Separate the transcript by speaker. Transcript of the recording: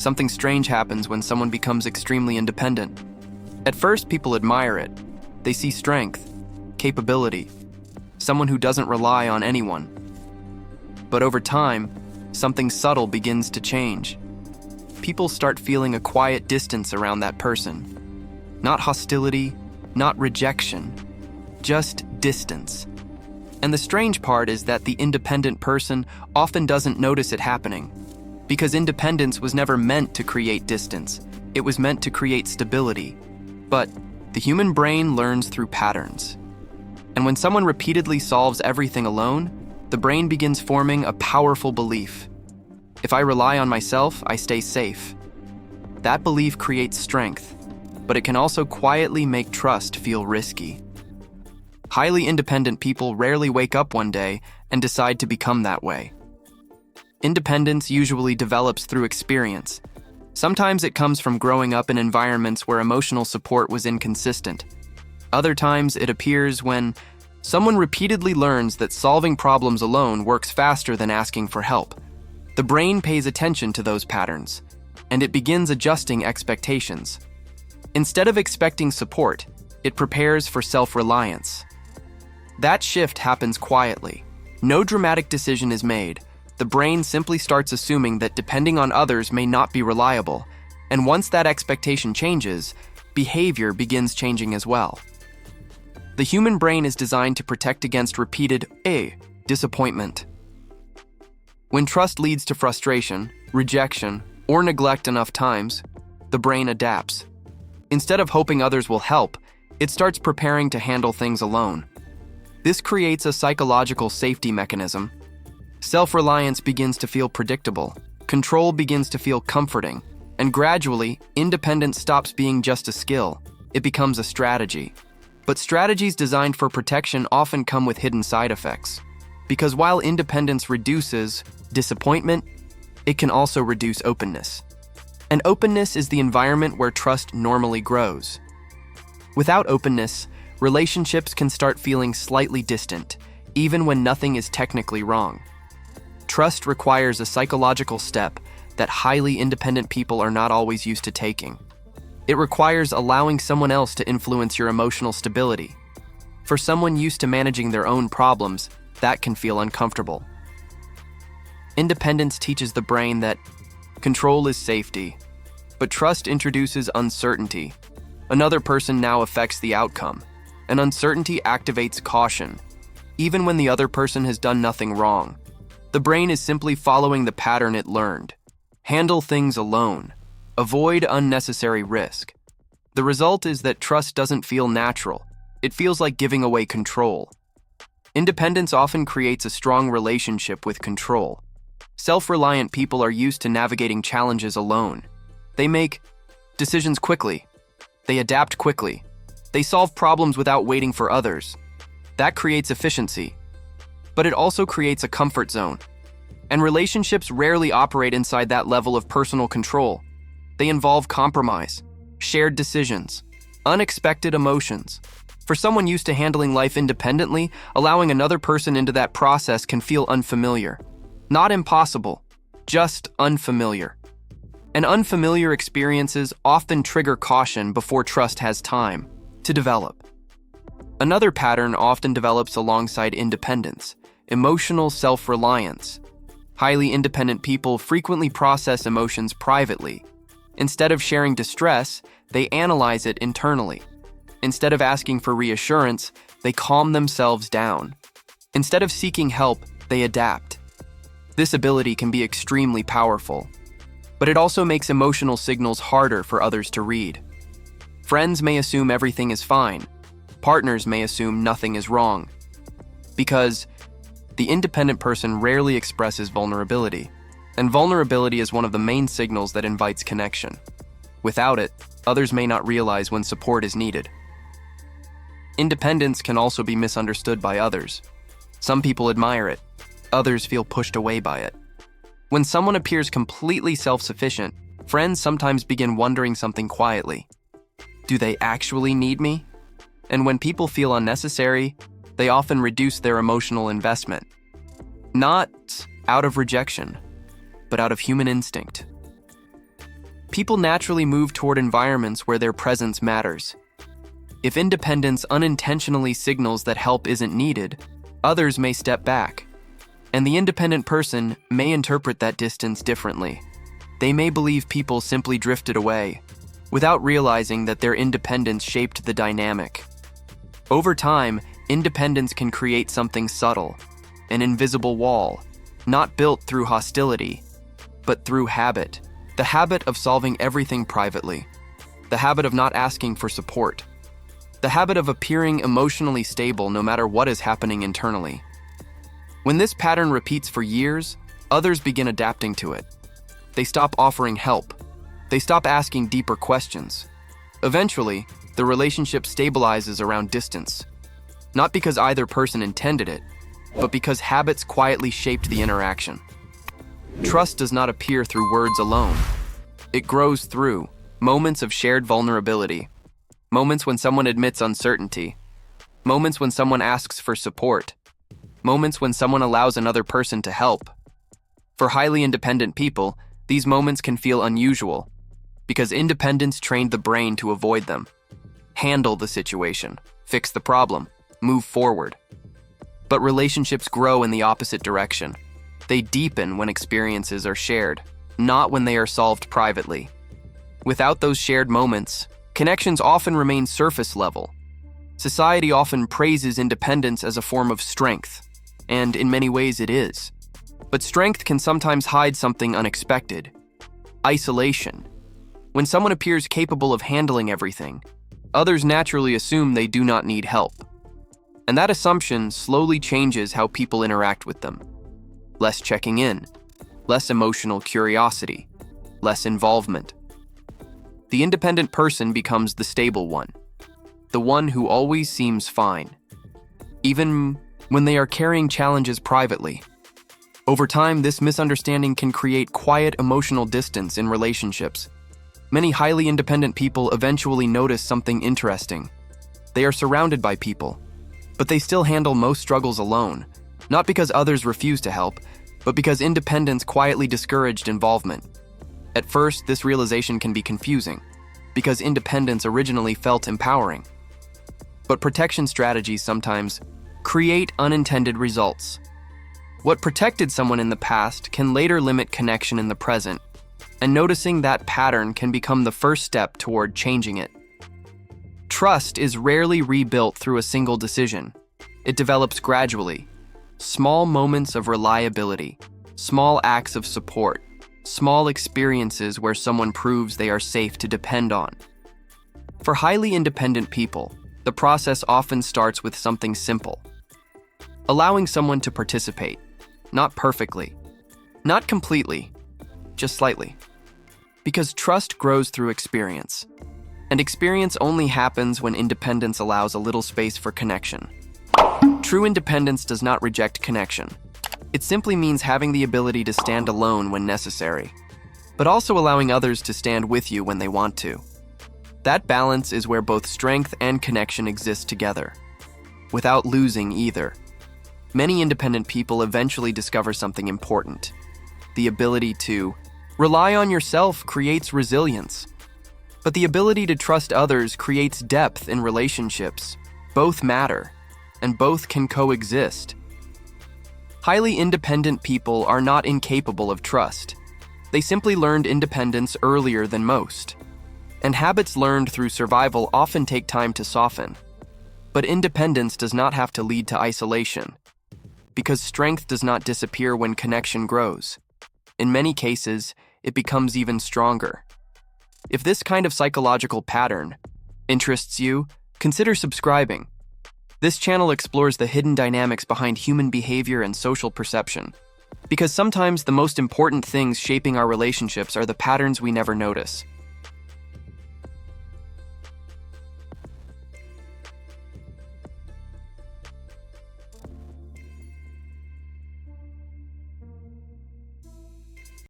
Speaker 1: Something strange happens when someone becomes extremely independent. At first, people admire it. They see strength, capability, someone who doesn't rely on anyone. But over time, something subtle begins to change. People start feeling a quiet distance around that person. Not hostility, not rejection, just distance. And the strange part is that the independent person often doesn't notice it happening, because independence was never meant to create distance. It was meant to create stability. But the human brain learns through patterns. And when someone repeatedly solves everything alone, the brain begins forming a powerful belief. If I rely on myself, I stay safe. That belief creates strength, but it can also quietly make trust feel risky. Highly independent people rarely wake up one day and decide to become that way. Independence usually develops through experience. Sometimes it comes from growing up in environments where emotional support was inconsistent. Other times it appears when someone repeatedly learns that solving problems alone works faster than asking for help. The brain pays attention to those patterns, and it begins adjusting expectations. Instead of expecting support, it prepares for self-reliance. That shift happens quietly. No dramatic decision is made. The brain simply starts assuming that depending on others may not be reliable, and once that expectation changes, behavior begins changing as well. The human brain is designed to protect against repeated disappointment. When trust leads to frustration, rejection, or neglect enough times, the brain adapts. Instead of hoping others will help, it starts preparing to handle things alone. This creates a psychological safety mechanism. Self-reliance begins to feel predictable, control begins to feel comforting, and gradually, independence stops being just a skill. It becomes a strategy. But strategies designed for protection often come with hidden side effects. Because while independence reduces disappointment, it can also reduce openness. And openness is the environment where trust normally grows. Without openness, relationships can start feeling slightly distant, even when nothing is technically wrong. Trust requires a psychological step that highly independent people are not always used to taking. It requires allowing someone else to influence your emotional stability. For someone used to managing their own problems, that can feel uncomfortable. Independence teaches the brain that control is safety, but trust introduces uncertainty. Another person now affects the outcome, and uncertainty activates caution, even when the other person has done nothing wrong. The brain is simply following the pattern it learned. Handle things alone. Avoid unnecessary risk. The result is that trust doesn't feel natural. It feels like giving away control. Independence often creates a strong relationship with control. Self-reliant people are used to navigating challenges alone. They make decisions quickly. They adapt quickly. They solve problems without waiting for others. That creates efficiency. But it also creates a comfort zone. And relationships rarely operate inside that level of personal control. They involve compromise, shared decisions, unexpected emotions. For someone used to handling life independently, allowing another person into that process can feel unfamiliar. Not impossible, just unfamiliar. And unfamiliar experiences often trigger caution before trust has time to develop. Another pattern often develops alongside independence: emotional self-reliance. Highly independent people frequently process emotions privately. Instead of sharing distress, they analyze it internally. Instead of asking for reassurance, they calm themselves down. Instead of seeking help, they adapt. This ability can be extremely powerful, but it also makes emotional signals harder for others to read. Friends may assume everything is fine. Partners may assume nothing is wrong. Because the independent person rarely expresses vulnerability, and vulnerability is one of the main signals that invites connection. Without it, others may not realize when support is needed. Independence can also be misunderstood by others. Some people admire it, others feel pushed away by it. When someone appears completely self-sufficient, friends sometimes begin wondering something quietly. Do they actually need me? And when people feel unnecessary, they often reduce their emotional investment. Not out of rejection, but out of human instinct. People naturally move toward environments where their presence matters. If independence unintentionally signals that help isn't needed, others may step back. And the independent person may interpret that distance differently. They may believe people simply drifted away, without realizing that their independence shaped the dynamic. Over time, independence can create something subtle, an invisible wall, not built through hostility, but through habit. The habit of solving everything privately. The habit of not asking for support. The habit of appearing emotionally stable no matter what is happening internally. When this pattern repeats for years, others begin adapting to it. They stop offering help. They stop asking deeper questions. Eventually, the relationship stabilizes around distance. Not because either person intended it, but because habits quietly shaped the interaction. Trust does not appear through words alone. It grows through moments of shared vulnerability, moments when someone admits uncertainty, moments when someone asks for support, moments when someone allows another person to help. For highly independent people, these moments can feel unusual because independence trained the brain to avoid them. Handle the situation, fix the problem, move forward. But relationships grow in the opposite direction. They deepen when experiences are shared, not when they are solved privately. Without those shared moments, connections often remain surface level. Society often praises independence as a form of strength, and in many ways it is. But strength can sometimes hide something unexpected: isolation. When someone appears capable of handling everything, others naturally assume they do not need help. And that assumption slowly changes how people interact with them. Less checking in, less emotional curiosity, less involvement. The independent person becomes the stable one, the one who always seems fine, even when they are carrying challenges privately. Over time, this misunderstanding can create quiet emotional distance in relationships. Many highly independent people eventually notice something interesting. They are surrounded by people, but they still handle most struggles alone, not because others refuse to help, but because independence quietly discouraged involvement. At first, this realization can be confusing, because independence originally felt empowering. But protection strategies sometimes create unintended results. What protected someone in the past can later limit connection in the present, and noticing that pattern can become the first step toward changing it. Trust is rarely rebuilt through a single decision. It develops gradually. Small moments of reliability, small acts of support, small experiences where someone proves they are safe to depend on. For highly independent people, the process often starts with something simple: allowing someone to participate, not perfectly, not completely, just slightly. Because trust grows through experience, and experience only happens when independence allows a little space for connection. True independence does not reject connection. It simply means having the ability to stand alone when necessary, but also allowing others to stand with you when they want to. That balance is where both strength and connection exist together, without losing either. Many independent people eventually discover something important: the ability to rely on yourself creates resilience, but the ability to trust others creates depth in relationships. Both matter, and both can coexist. Highly independent people are not incapable of trust. They simply learned independence earlier than most. And habits learned through survival often take time to soften. But independence does not have to lead to isolation, because strength does not disappear when connection grows. In many cases, it becomes even stronger. If this kind of psychological pattern interests you, consider subscribing. This channel explores the hidden dynamics behind human behavior and social perception. Because sometimes the most important things shaping our relationships are the patterns we never notice.